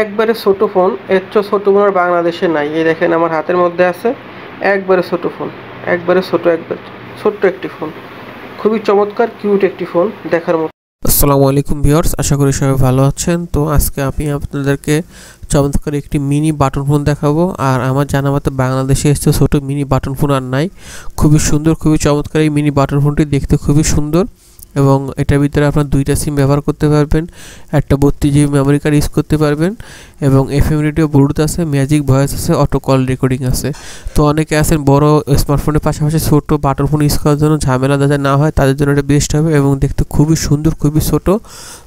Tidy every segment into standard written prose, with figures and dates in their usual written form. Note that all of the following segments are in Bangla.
একবারে ছোট ফোন, এর চেয়ে ছোট ফোন আর বাংলাদেশে নাই। এই দেখেন আমার হাতের মধ্যে আছে একবারে ছোট ফোন, একবারে ছোট্ট একটি ফোন, খুবই চমৎকার কিউট একটি ফোন দেখার মতো। আসসালামু আলাইকুম ভিউয়ার্স, আশা করি সবাই ভালো আছেন। তো আজকে আমি আপনাদেরকে চমৎকার একটি মিনি বাটন ফোন দেখাবো। আর আমার জানা মতে বাংলাদেশে এসছে ছোট মিনি বাটন ফোন আর নাই। খুবই সুন্দর, খুবই চমৎকার এই মিনি বাটন ফোনটি, দেখতে খুবই সুন্দর এবং এটার ভিতরে আপনার দুইটা সিম ব্যবহার করতে পারবেন, একটা 32 GB মেমোরি কার্ড ইউজ করতে পারবেন এবং FM রেডিও, ব্লুটুথ আছে, ম্যাজিক ভয়েস আছে, অটো কল রেকর্ডিং আছে। তো অনেকে আছেন বড় স্মার্টফোনের পাশাপাশি ছোট বাটন ফোন ইউজ করার জন্য ঝামেলা যাতে না হয় তাদের জন্য এটা বেস্ট হবে এবং দেখতে খুবই সুন্দর, খুবই ছোট,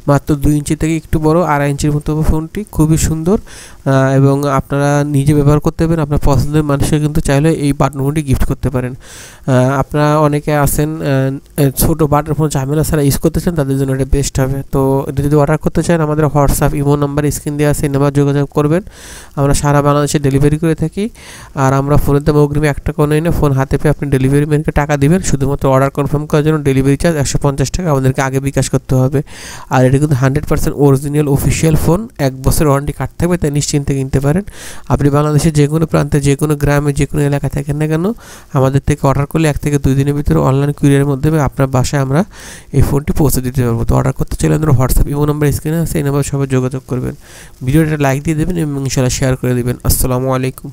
মাত্র 2 ইঞ্চি থেকে একটু বড়, 2.5 ইঞ্চির মতো ফোনটি, খুবই সুন্দর এবং আপনারা নিজে ব্যবহার করতে পারেন। আপনার পছন্দের মানুষকে কিন্তু চাইলে এই বাটন ফোনটি গিফট করতে পারেন। আপনারা অনেকে আছেন ছোট বাটন ফোন ঝামেলা ছাড়া ইউজ করতে চান, তাদের জন্য এটা বেস্ট হবে। তো এটা যদি অর্ডার করতে চান আমাদের হোয়াটসঅ্যাপ, ইমো নাম্বার স্ক্রিন দেওয়া আছে, নাম্বার যোগাযোগ করবেন। আমরা সারা বাংলাদেশে ডেলিভারি করে থাকি। আর আমরা ফোনের দাম অগ্রিম 1 টাকাও নেই না। ফোন হাতে পেয়ে আপনি ডেলিভারি ম্যানকে টাকা দিবেন, শুধুমাত্র অর্ডার কনফার্ম করার জন্য ডেলিভারি চার্জ 150 টাকা আমাদেরকে আগে বিকাশ করতে হবে। আর এটা কিন্তু 100% অরিজিনাল অফিসিয়াল ফোন, 1 বছর ওয়ারেন্টি কার্ড থাকবে, তাই নিশ্চিন্তে কিনতে পারেন। আপনি বাংলাদেশের যে কোনো প্রান্তে, যে কোনো গ্রামে, যে কোনো এলাকা থাকেন না কেন, আমাদের থেকে অর্ডার করলে 1 থেকে 2 দিনের ভিতরে অনলাইন কুরিয়ারের মাধ্যমে আপনার বাসায় আমরা এই ফোনটি পৌঁছে দিতে পারবো। তো অর্ডার করতে চাইলে আমাদের হোয়াটসঅ্যাপ, ইমো নাম্বার স্ক্রিনে আছে, এই নাম্বারে সবাই যোগাযোগ করবেন। ভিডিওটা লাইক দিয়ে দেবেন এবং ইনশাআল্লাহ শেয়ার করে দেবেন। আসসালামু আলাইকুম।